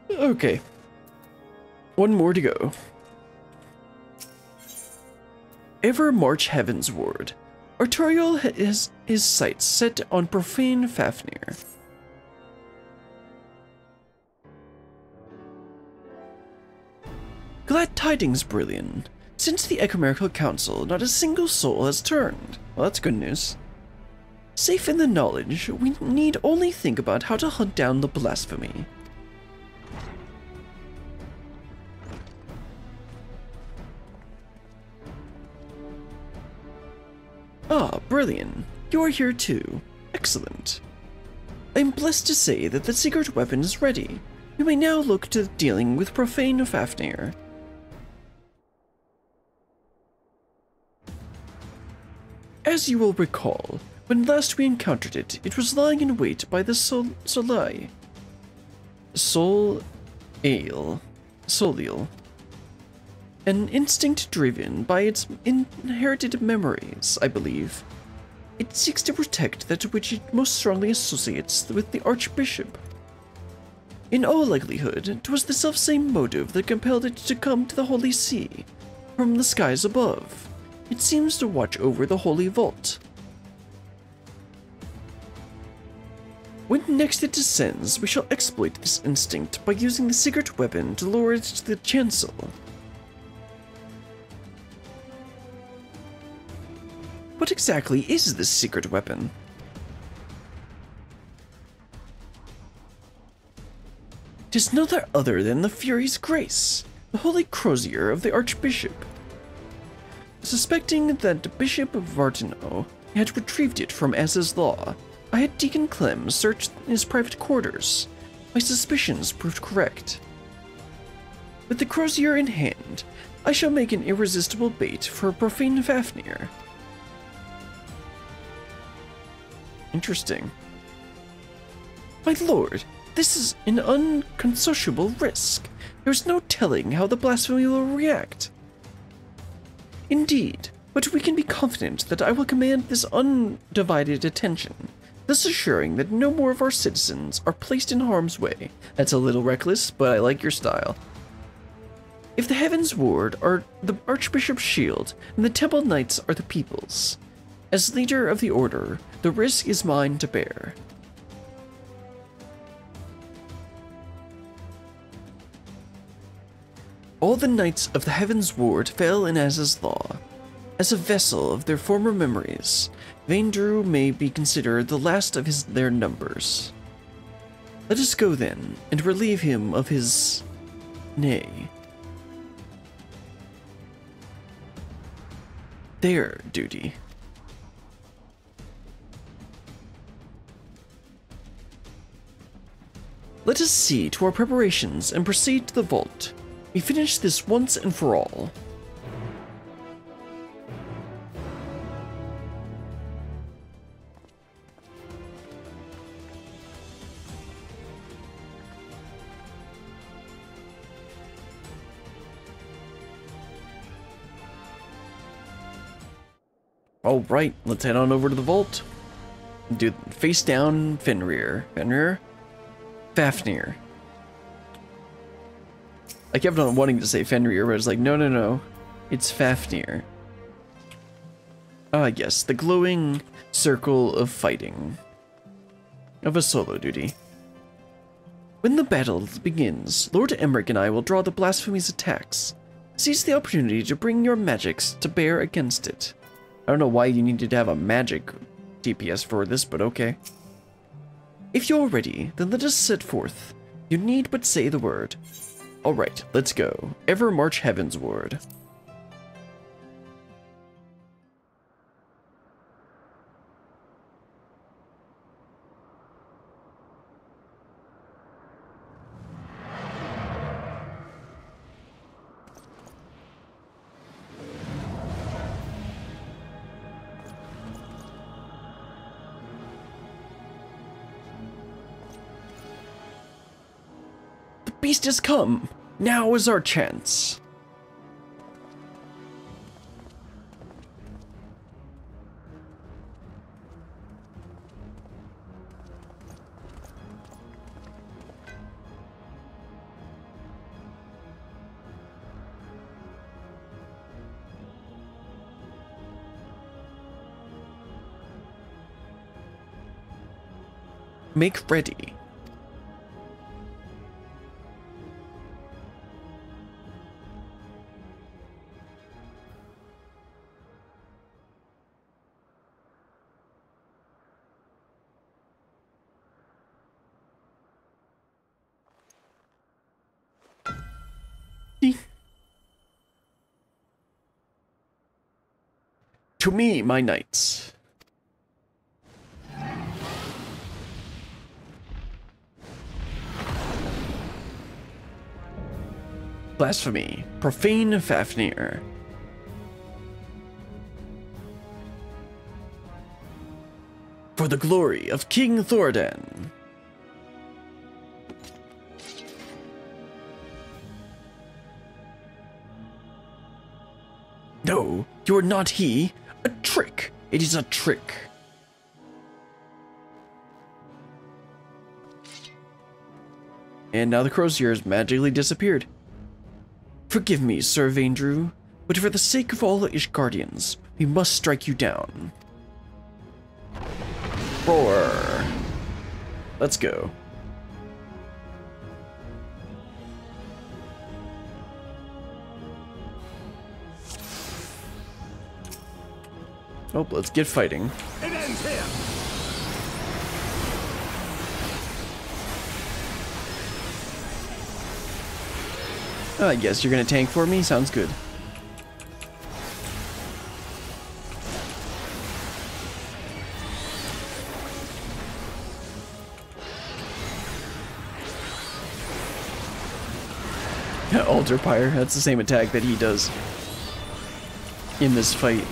Okay. One more to go. Ever march heavensward. Artorial has his sights set on profane Fafnir. Glad tidings, Brilliant. Since the Ecumenical Council, not a single soul has turned. Well, that's good news. Safe in the knowledge, we need only think about how to hunt down the Blasphemy. Ah, Brilliant. You are here too. Excellent. I am blessed to say that the secret weapon is ready. You may now look to dealing with profane Fafnir. As you will recall, when last we encountered it, it was lying in wait by the Solai. Soliel. An instinct driven by its inherited memories, I believe. It seeks to protect that which it most strongly associates with the Archbishop. In all likelihood, 'twas the selfsame motive that compelled it to come to the Holy See, from the skies above. It seems to watch over the Holy Vault. When next it descends, we shall exploit this instinct by using the secret weapon to lure it to the chancel. What exactly is this secret weapon? Tis none other than the Fury's Grace, the holy crozier of the Archbishop. Suspecting that Bishop Vartino had retrieved it from Az's Law, I had Deacon Clem search his private quarters. My suspicions proved correct. With the crozier in hand, I shall make an irresistible bait for profane Fafnir. Interesting. My lord, this is an unconsociable risk. There's no telling how the Blasphemy will react. Indeed, but we can be confident that I will command this undivided attention, thus assuring that no more of our citizens are placed in harm's way. That's a little reckless, but I like your style. If the Heavens Ward are the Archbishop's shield, and the Temple Knights are the people's, as leader of the Order, the risk is mine to bear. All the Knights of the Heavens Ward fell in Az's Law. As a vessel of their former memories, Vaindrew may be considered the last of their numbers. Let us go then, and relieve him of his... their duty. Let us see to our preparations and proceed to the vault. We finish this once and for all. All right, let's head on over to the vault. Do face down Fenrir. Fafnir. I kept on wanting to say Fenrir, but I was like, no. It's Fafnir. Ah, yes, the glowing circle of fighting. Of a solo duty. When the battle begins, Lord Aymeric and I will draw the Blasphemy's attacks. Seize the opportunity to bring your magics to bear against it. I don't know why you needed to have a magic DPS for this, but okay. If you're ready, then let us set forth. You need but say the word. Alright, let's go. Ever march heavensward. Beast has come. Now is our chance. Make ready. To me, my knights. Blasphemy, profane Fafnir. For the glory of King Thordan. No, you are not he. A trick. It is a trick. And now the crozier has magically disappeared. Forgive me, Sir Vaindrew, but for the sake of all the Ishgardians, we must strike you down. Roar. Let's go. Oh, let's get fighting. It ends here. I guess you're gonna tank for me? Sounds good. Altar Pyre, that's the same attack that he does in this fight.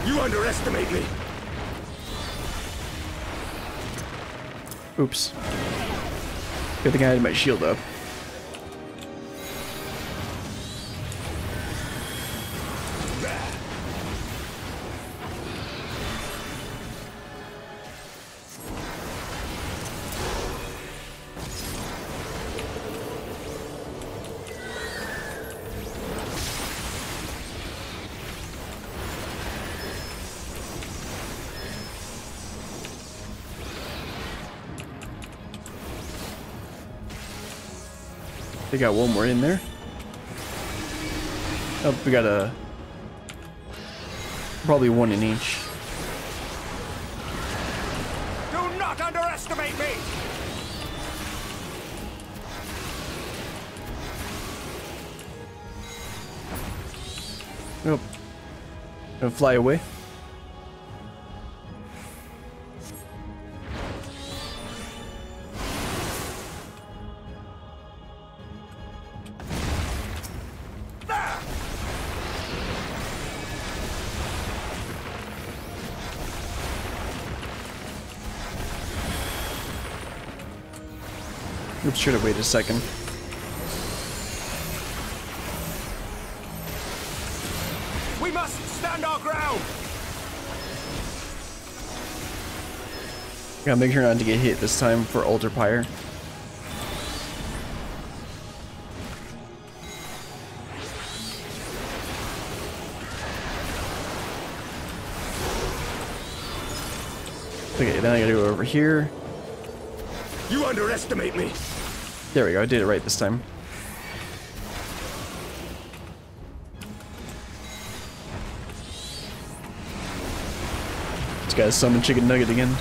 You underestimate me. Oops. Good thing I had my shield up. They got one more in there. Oh, we got a... probably one in each. Do not underestimate me. Nope. Gonna fly away. Oops, should have waited a second. We must stand our ground. Gotta make sure not to get hit this time for Altar Pyre. Okay, then I gotta go over here. You underestimate me. There we go, I did it right this time. This guy's summon Chicken Nugget again.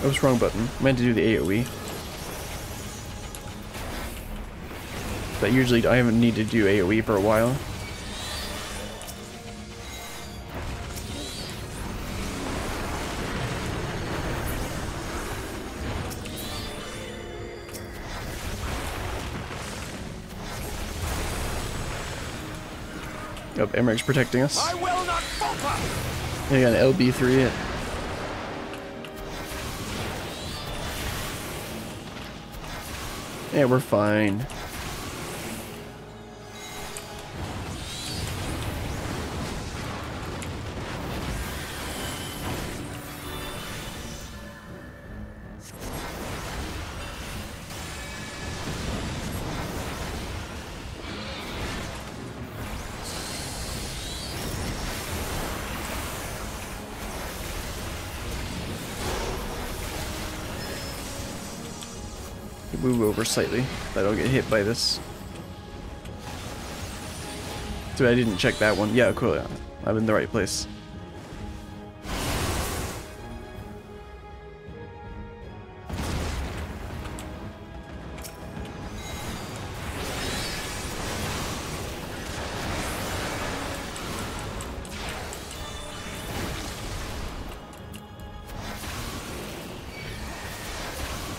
Oops, wrong button. I meant to do the AoE. But usually I haven't needed to do AoE for a while. Oh, Aymeric protecting us. I will not falter! I got an LB3 it. Yeah, we're fine. Move over slightly so I don't get hit by this. Dude, I didn't check that one. Yeah, cool. Yeah. I'm in the right place.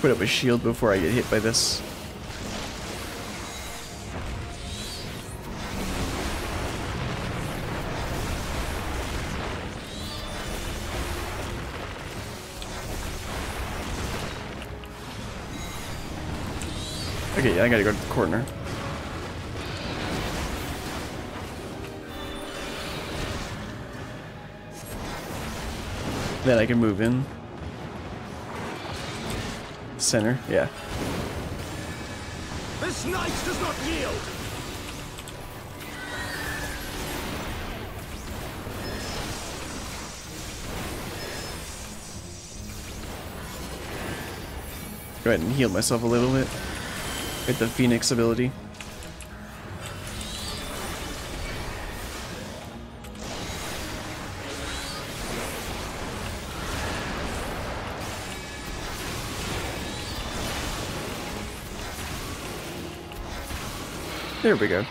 Put up a shield before I get hit by this. Okay, I gotta go to the corner. Then I can move in. Center, yeah. This knight does not yield! Go ahead and heal myself a little bit. Get the Phoenix ability. There we go.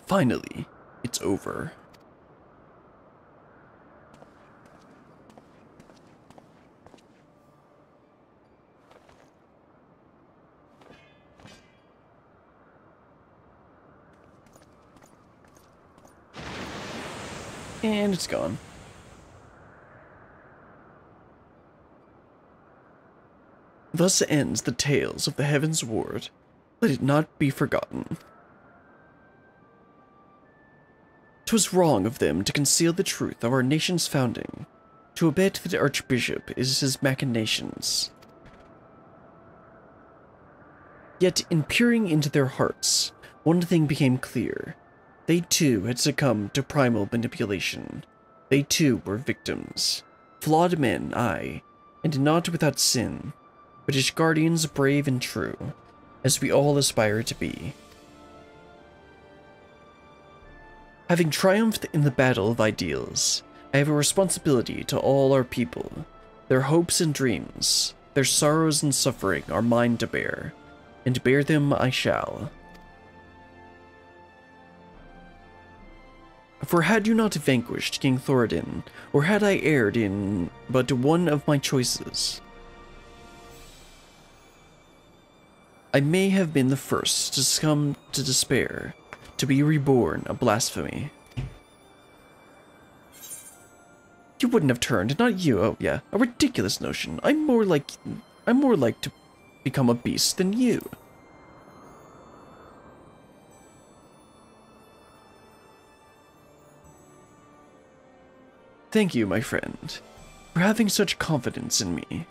Finally, it's over. And it's gone. Thus ends the tales of the Heaven's Ward. Let it not be forgotten. 'Twas wrong of them to conceal the truth of our nation's founding, to abet the Archbishop is his machinations. Yet in peering into their hearts, one thing became clear. They too had succumbed to primal manipulation. They too were victims. Flawed men, aye, and not without sin, but as guardians brave and true, as we all aspire to be. Having triumphed in the battle of ideals, I have a responsibility to all our people. Their hopes and dreams, their sorrows and suffering are mine to bear, and bear them I shall. For had you not vanquished King Thoradin, or had I erred in but one of my choices, I may have been the first to succumb to despair, to be reborn a blasphemy. You wouldn't have turned, not you. Oh yeah, a ridiculous notion. I'm more like to become a beast than you. Thank you, my friend, for having such confidence in me.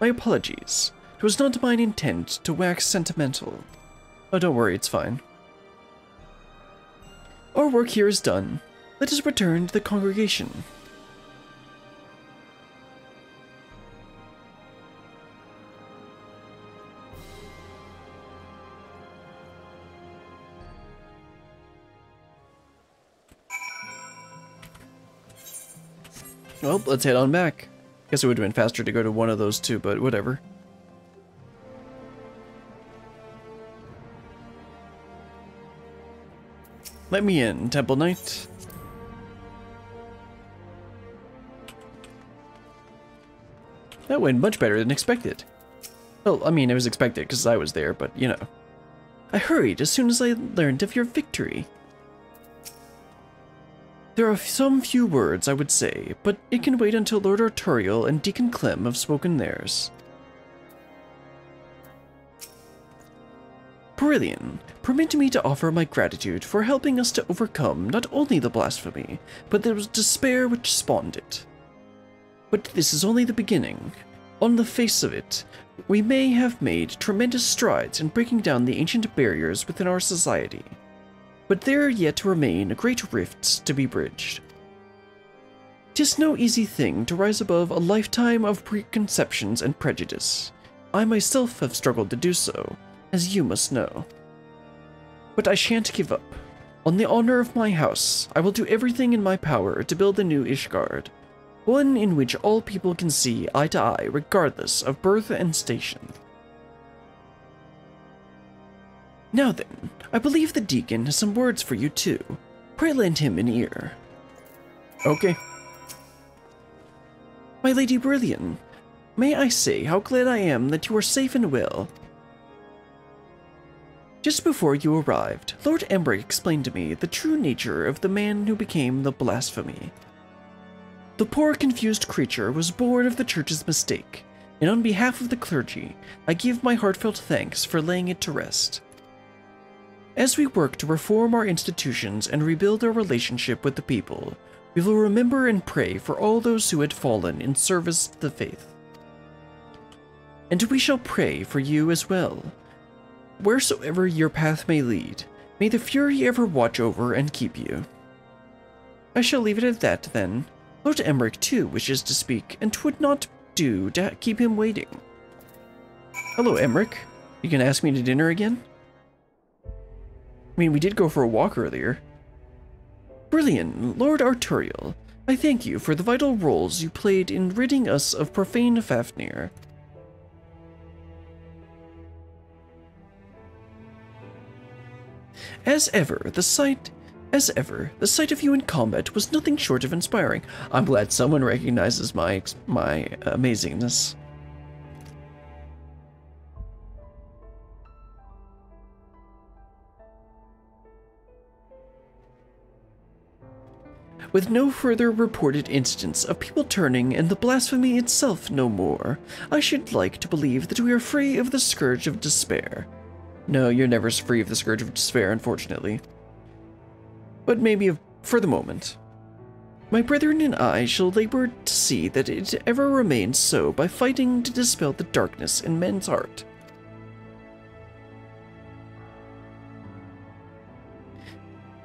My apologies. It was not mine intent to wax sentimental. Oh, don't worry, it's fine. Our work here is done. Let us return to the congregation. Well, let's head on back. Guess it would have been faster to go to one of those two, but whatever. Let me in, Temple Knight. That went much better than expected. Well, I mean, it was expected because I was there, but you know. I hurried as soon as I learned of your victory. There are some few words I would say, but it can wait until Lord Arturiel and Deacon Clem have spoken theirs. Brilliant. Permit me to offer my gratitude for helping us to overcome not only the blasphemy, but the despair which spawned it. But this is only the beginning. On the face of it, we may have made tremendous strides in breaking down the ancient barriers within our society. But there yet remain great rifts to be bridged. 'Tis no easy thing to rise above a lifetime of preconceptions and prejudice. I myself have struggled to do so, as you must know. But I shan't give up. On the honor of my house, I will do everything in my power to build a new Ishgard, one in which all people can see eye to eye regardless of birth and station. Now then, I believe the Deacon has some words for you too. Pray lend him an ear. Okay. My Lady Brilliant, may I say how glad I am that you are safe and well. Just before you arrived, Lord Aymeric explained to me the true nature of the man who became the Blasphemy. The poor confused creature was born of the Church's mistake, and on behalf of the clergy, I give my heartfelt thanks for laying it to rest. As we work to reform our institutions and rebuild our relationship with the people, we will remember and pray for all those who had fallen in service to the faith. And we shall pray for you as well. Wheresoever your path may lead, may the Fury ever watch over and keep you. I shall leave it at that then. Lord Aymeric too wishes to speak, and 'twould not do to keep him waiting. Hello, Aymeric. You can ask me to dinner again? I mean, we did go for a walk earlier. Brilliant, Lord Arturiel. I thank you for the vital roles you played in ridding us of profane Fafnir. As ever, the sight of you in combat was nothing short of inspiring. I'm glad someone recognizes my amazingness. With no further reported incidents of people turning and the blasphemy itself no more, I should like to believe that we are free of the scourge of despair. No, you're never free of the scourge of despair, unfortunately. But maybe for the moment. My brethren and I shall labor to see that it ever remains so by fighting to dispel the darkness in men's heart.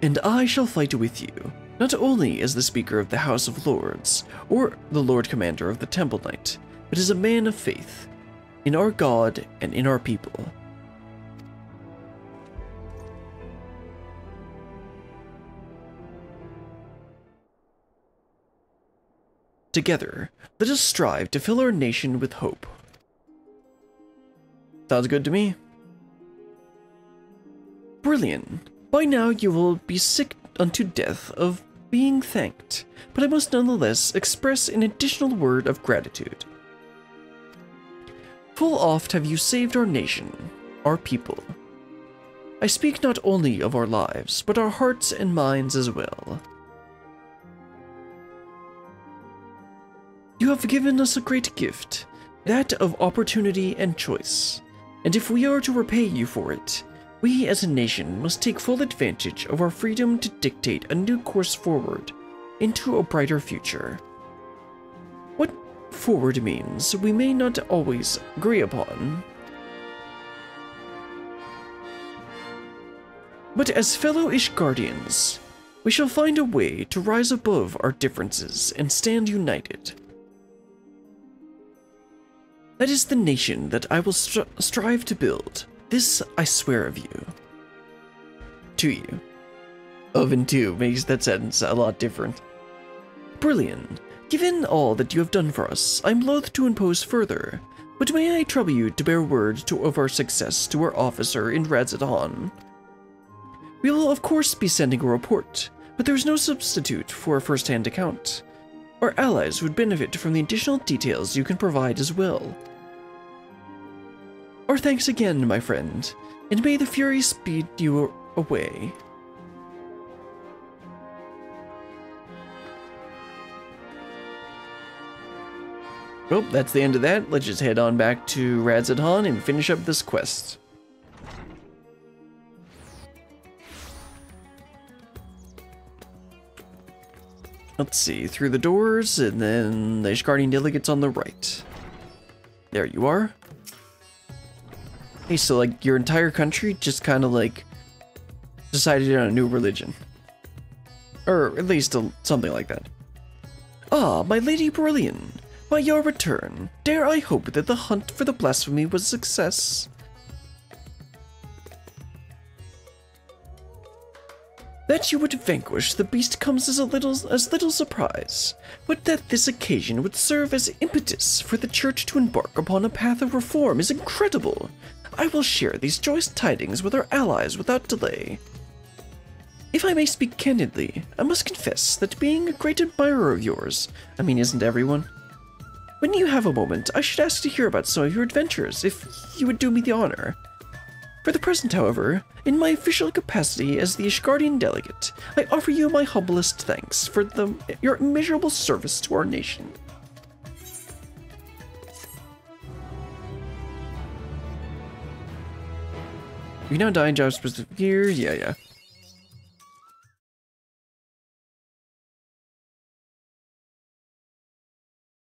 And I shall fight with you, not only as the Speaker of the House of Lords, or the Lord Commander of the Temple Knight, but as a man of faith, in our God and in our people. Together, let us strive to fill our nation with hope. Sounds good to me. Brilliant. By now you will be sick unto death of being thanked, but I must nonetheless express an additional word of gratitude. Full oft have you saved our nation, our people. I speak not only of our lives, but our hearts and minds as well. You have given us a great gift, that of opportunity and choice, and if we are to repay you for it, we as a nation must take full advantage of our freedom to dictate a new course forward into a brighter future. What forward means we may not always agree upon, but as fellow Ishgardians, we shall find a way to rise above our differences and stand united. That is the nation that I will strive to build. This I swear of you. To you. Of and to makes that sentence a lot different. Brilliant. Given all that you have done for us, I'm loath to impose further, but may I trouble you to bear word of our success to our officer in Radzadon. We will of course be sending a report, but there is no substitute for a first-hand account. Our allies would benefit from the additional details you can provide as well. Our thanks again, my friend, and may the Fury speed you away. Well, that's the end of that. Let's just head on back to Radzadon and finish up this quest. Let's see, through the doors, and then the Ishgardian delegates on the right. There you are. Hey, so like your entire country just kind of like decided on a new religion. Or at least something like that. Ah, my Lady Brillian. By your return, dare I hope that the hunt for the blasphemy was a success? That you would vanquish the beast comes as little surprise, but that this occasion would serve as impetus for the Church to embark upon a path of reform is incredible. I will share these joyous tidings with our allies without delay. If I may speak candidly, I must confess that being a great admirer of yours, I mean, isn't everyone? When you have a moment, I should ask to hear about some of your adventures, if you would do me the honor. For the present, however, in my official capacity as the Ishgardian delegate, I offer you my humblest thanks for your immeasurable service to our nation. You now die in job specific years? Yeah.